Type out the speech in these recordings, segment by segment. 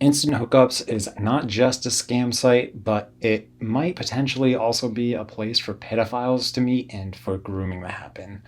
Instant Hookups is not just a scam site, but it might potentially also be a place for pedophiles to meet and for grooming to happen.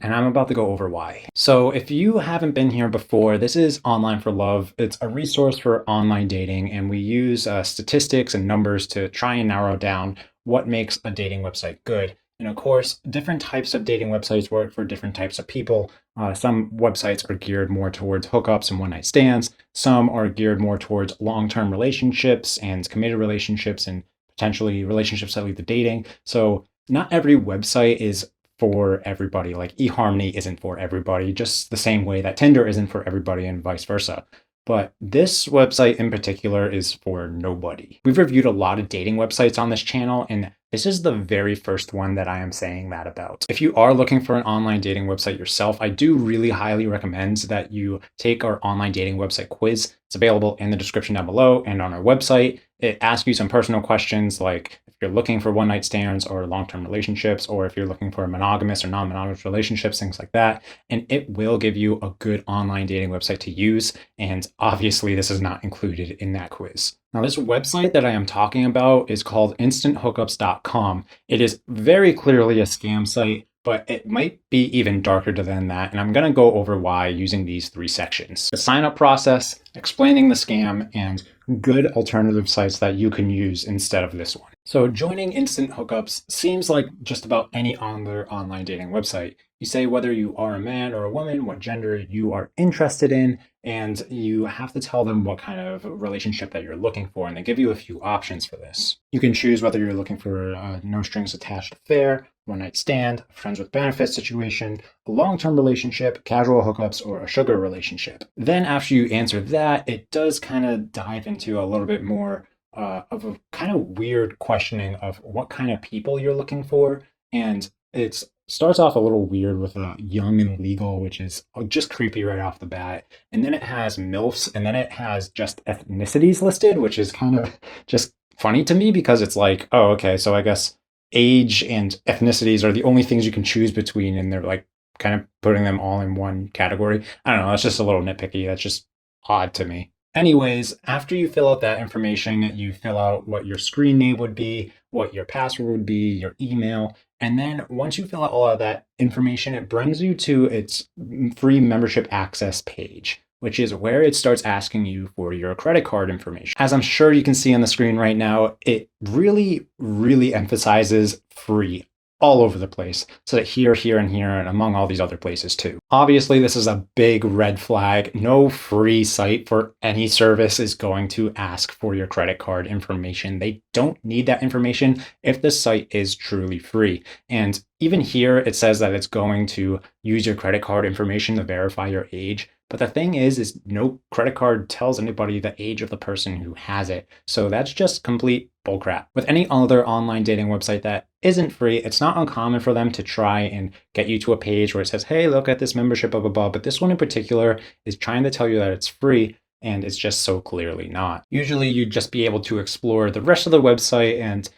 And I'm about to go over why. So, if you haven't been here before, this is Online for Love. It's a resource for online dating, and we use statistics and numbers to try and narrow down what makes a dating website good. And of course, different types of dating websites work for different types of people. Some websites are geared more towards hookups and one night stands. Some are geared more towards long term relationships and committed relationships and potentially relationships that lead to dating. So, not every website is for everybody. Like eHarmony isn't for everybody, just the same way that Tinder isn't for everybody and vice versa. But this website in particular is for nobody. We've reviewed a lot of dating websites on this channel, and this is the very first one that I am saying that about. If you are looking for an online dating website yourself, I do really highly recommend that you take our online dating website quiz. It's available in the description down below and on our website. It asks you some personal questions like if you're looking for one night stands or long-term relationships, or if you're looking for monogamous or non-monogamous relationships, things like that. And it will give you a good online dating website to use. And obviously this is not included in that quiz. Now, this website that I am talking about is called instanthookups.com. It is very clearly a scam site, but it might be even darker than that. And I'm going to go over why using these three sections: the sign up process, explaining the scam, and good alternative sites that you can use instead of this one. So joining Instant Hookups seems like just about any other online dating website. You say whether you are a man or a woman, what gender you are interested in, and you have to tell them what kind of relationship that you're looking for, and they give you a few options for this. You can choose whether you're looking for a no strings attached affair, one night stand, a friends with benefits situation, a long-term relationship, casual hookups, or a sugar relationship. Then after you answer that, it does kind of dive into a little bit more of a kind of weird questioning of what kind of people you're looking for. And it starts off a little weird with young and legal, which is just creepy right off the bat. And then it has MILFs, and then it has just ethnicities listed, which is kind of just funny to me because it's like, oh, okay, so I guess age and ethnicities are the only things you can choose between, and they're like kind of putting them all in one category. I don't know, that's just a little nitpicky. That's just odd to me. Anyways, after you fill out that information, you fill out what your screen name would be, what your password would be, your email, and then once you fill out all of that information, it brings you to its free membership access page, which is where it starts asking you for your credit card information. As I'm sure you can see on the screen right now, it really, really emphasizes free all over the place. So that here, and here, and among all these other places too. Obviously, this is a big red flag. No free site for any service is going to ask for your credit card information. They don't need that information if the site is truly free. And even here, it says that it's going to use your credit card information to verify your age. But the thing is no credit card tells anybody the age of the person who has it. So that's just complete bullcrap. With any other online dating website that isn't free, it's not uncommon for them to try and get you to a page where it says, hey, look at this membership, blah, blah, blah. But this one in particular is trying to tell you that it's free, and it's just so clearly not. Usually you'd just be able to explore the rest of the website, and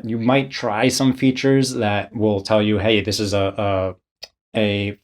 you might try some features that will tell you, hey, this is a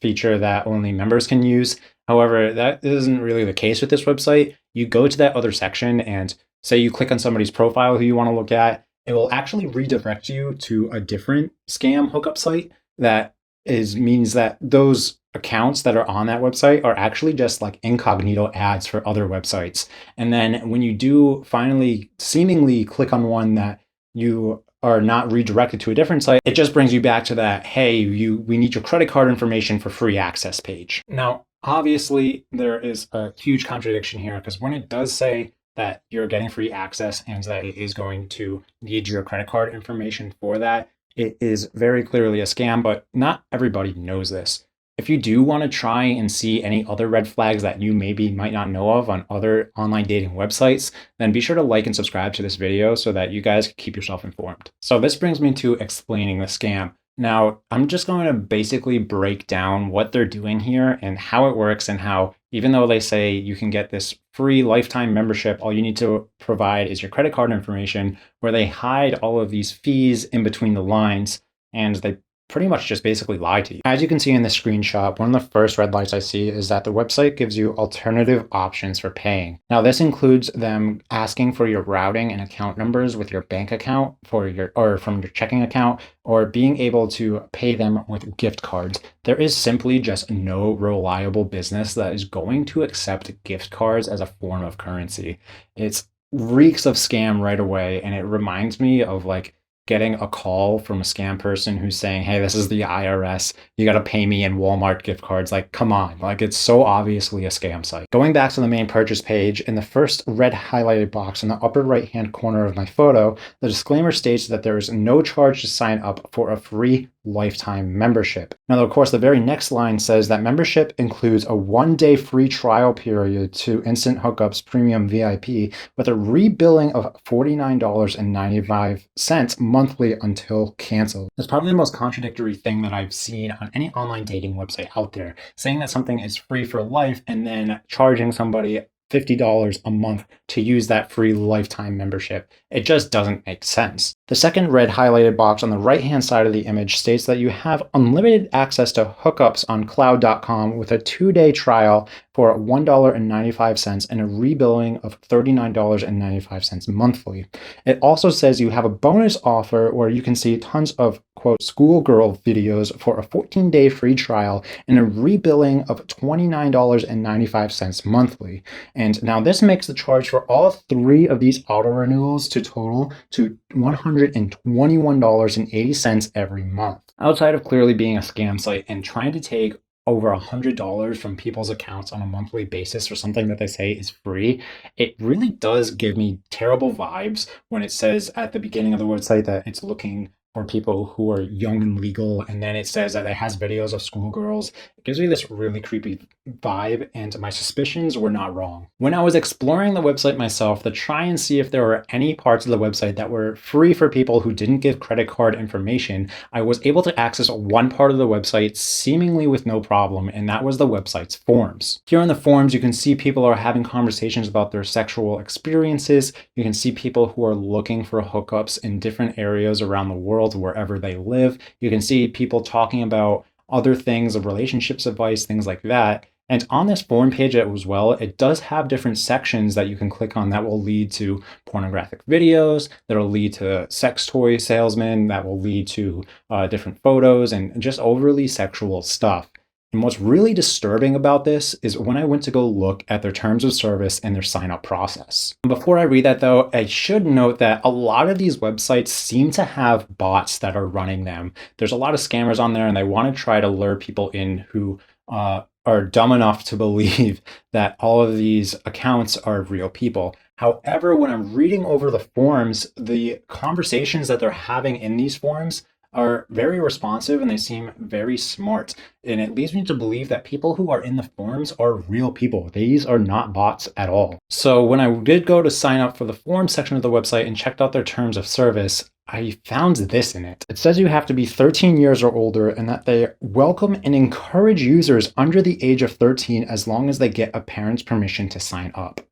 feature that only members can use. However, that isn't really the case with this website. You go to that other section and say you click on somebody's profile who you want to look at, it will actually redirect you to a different scam hookup site that means that those accounts that are on that website are actually just like incognito ads for other websites. And then when you do finally seemingly click on one that you are not redirected to a different site, it just brings you back to that, hey, we need your credit card information for free access page. Now, obviously, there is a huge contradiction here because when it does say that you're getting free access and that it is going to need your credit card information for that, it is very clearly a scam, but not everybody knows this. If you do want to try and see any other red flags that you might not know of on other online dating websites, then be sure to like and subscribe to this video so that you guys can keep yourself informed. So this brings me to explaining the scam. Now, I'm just going to basically break down what they're doing here and how it works, and how even though they say you can get this free lifetime membership, all you need to provide is your credit card information, where they hide all of these fees in between the lines, and they pretty much just basically lie to you. As you can see in the screenshot, one of the first red lights I see is that the website gives you alternative options for paying. Now, this includes them asking for your routing and account numbers with your bank account or from your checking account, or being able to pay them with gift cards. There is simply just no reliable business that is going to accept gift cards as a form of currency. It's reeks of scam right away, and it reminds me of like getting a call from a scam person who's saying, hey, this is the IRS, you got to pay me in Walmart gift cards. Like, come on, like it's so obviously a scam site. Going back to the main purchase page, in the first red highlighted box in the upper right hand corner of my photo, the disclaimer states that there is no charge to sign up for a free lifetime membership. Now, of course, the very next line says that membership includes a 1-day free trial period to Instant Hookups Premium VIP with a rebilling of $49.95 monthly until canceled. That's probably the most contradictory thing that I've seen on any online dating website out there, saying that something is free for life and then charging somebody $50 a month to use that free lifetime membership. It just doesn't make sense. The second red highlighted box on the right-hand side of the image states that you have unlimited access to hookups on cloud.com with a 2-day trial for $1.95 and a rebilling of $39.95 monthly. It also says you have a bonus offer where you can see tons of, quote, schoolgirl videos for a 14-day free trial and a rebilling of $29.95 monthly. And now this makes the charge for all 3 of these auto renewals to total to $121.80 every month. Outside of clearly being a scam site and trying to take over $100 from people's accounts on a monthly basis for something that they say is free, it really does give me terrible vibes when it says at the beginning of the website that it's looking for people who are young and legal, and then it says that it has videos of schoolgirls. It gives me this really creepy vibe, and my suspicions were not wrong. When I was exploring the website myself to try and see if there were any parts of the website that were free for people who didn't give credit card information, I was able to access one part of the website seemingly with no problem, and that was the website's forums. Here in the forums, you can see people are having conversations about their sexual experiences. You can see people who are looking for hookups in different areas around the world, wherever they live. You can see people talking about other things of relationships advice, things like that. And on this forum page as well, it does have different sections that you can click on that will lead to pornographic videos, that will lead to sex toy salesmen, that will lead to different photos and just overly sexual stuff. And what's really disturbing about this is when I went to go look at their terms of service and their sign-up process. Before I read that though, I should note that a lot of these websites seem to have bots that are running them. There's a lot of scammers on there and they want to try to lure people in who are dumb enough to believe that all of these accounts are real people. However, when I'm reading over the forums, the conversations that they're having in these forums are very responsive and they seem very smart. And it leads me to believe that people who are in the forums are real people. These are not bots at all. So when I did go to sign up for the forum section of the website and checked out their terms of service, I found this in it. It says you have to be 13 years or older and that they welcome and encourage users under the age of 13 as long as they get a parent's permission to sign up.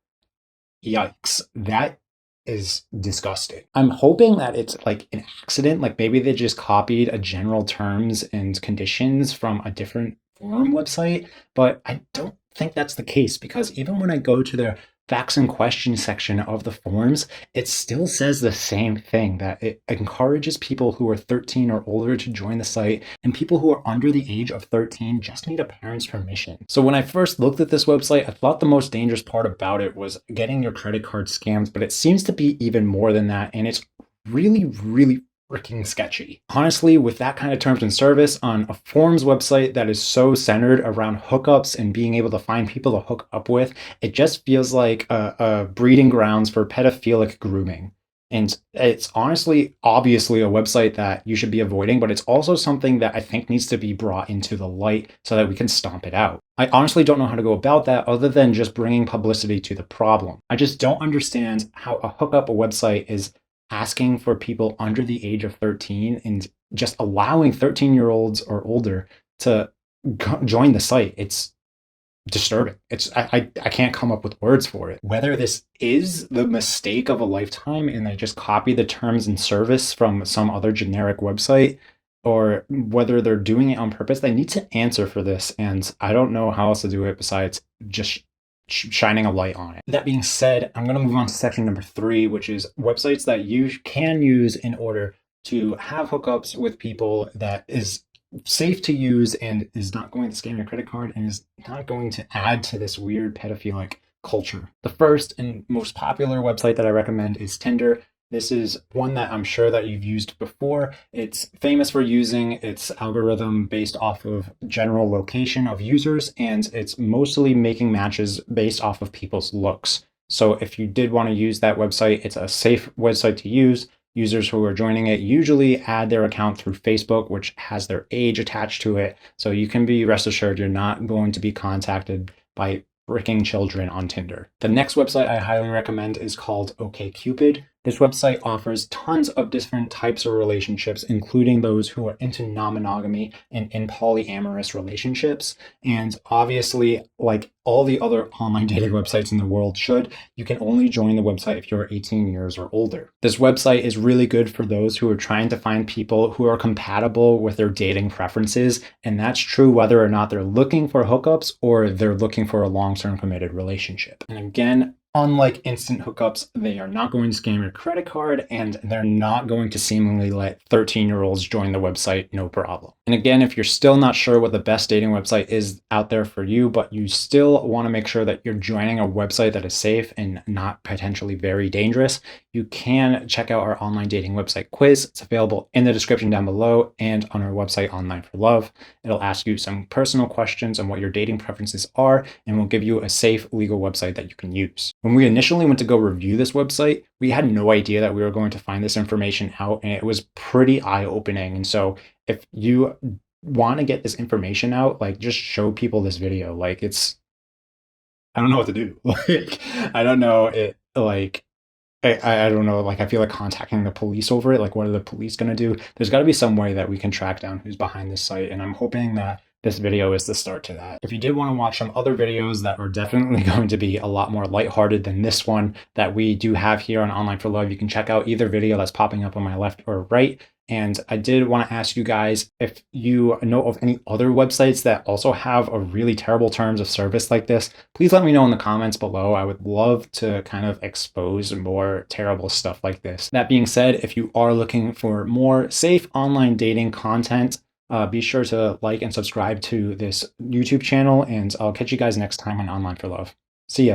Yikes. That is disgusting. I'm hoping that it's like an accident, like maybe they just copied a general terms and conditions from a different forum website, but I don't think that's the case because even when I go to their facts and questions section of the forums, it still says the same thing, that it encourages people who are 13 or older to join the site, and people who are under the age of 13 just need a parent's permission. So when I first looked at this website, I thought the most dangerous part about it was getting your credit card scammed, but it seems to be even more than that, and it's really, really freaking sketchy. Honestly, with that kind of terms and service on a forums website that is so centered around hookups and being able to find people to hook up with, it just feels like a breeding grounds for pedophilic grooming. And it's honestly, obviously a website that you should be avoiding, but it's also something that I think needs to be brought into the light so that we can stomp it out. I honestly don't know how to go about that other than just bringing publicity to the problem. I just don't understand how a hookup website is asking for people under the age of 13 and just allowing 13-year-olds or older to join the site. It's disturbing. I can't come up with words for it. Whether this is the mistake of a lifetime and they just copy the terms and service from some other generic website, or whether they're doing it on purpose, they need to answer for this. And I don't know how else to do it besides just shining a light on it. That being said, I'm going to move on to section number 3, which is websites that you can use in order to have hookups with people that is safe to use and is not going to scam your credit card and is not going to add to this weird pedophilic culture. The first and most popular website that I recommend is Tinder. This is one that I'm sure that you've used before. It's famous for using its algorithm based off of general location of users, and it's mostly making matches based off of people's looks. So if you did want to use that website, it's a safe website to use. Users who are joining it usually add their account through Facebook, which has their age attached to it. So you can be rest assured you're not going to be contacted by freaking children on Tinder. The next website I highly recommend is called OkCupid. This website offers tons of different types of relationships, including those who are into non-monogamy and in polyamorous relationships. And obviously, like all the other online dating websites in the world should, you can only join the website if you're 18 years or older. This website is really good for those who are trying to find people who are compatible with their dating preferences. And that's true whether or not they're looking for hookups or they're looking for a long-term committed relationship. And again, unlike instant hookups, they are not going to scam your credit card, and they're not going to seemingly let 13-year-olds join the website, no problem. And again, if you're still not sure what the best dating website is out there for you, but you still want to make sure that you're joining a website that is safe and not potentially very dangerous, you can check out our online dating website quiz. It's available in the description down below and on our website, Online for Love. It'll ask you some personal questions on what your dating preferences are, and will give you a safe legal website that you can use. When we initially went to go review this website, we had no idea that we were going to find this information out, and it was pretty eye-opening. And so if you want to get this information out, like, just show people this video. Like, I don't know what to do. Like, I don't know it, like, I don't know, like, I feel like contacting the police over it. Like, what are the police going to do? There's got to be some way that we can track down who's behind this site, and I'm hoping that this video is the start to that. If you did want to watch some other videos that are definitely going to be a lot more lighthearted than this one that we do have here on Online for Love, you can check out either video that's popping up on my left or right. And I did want to ask you guys if you know of any other websites that also have a really terrible terms of service like this. Please let me know in the comments below. I would love to kind of expose more terrible stuff like this. That being said, if you are looking for more safe online dating content, be sure to like and subscribe to this YouTube channel, and I'll catch you guys next time on Online for Love. See ya.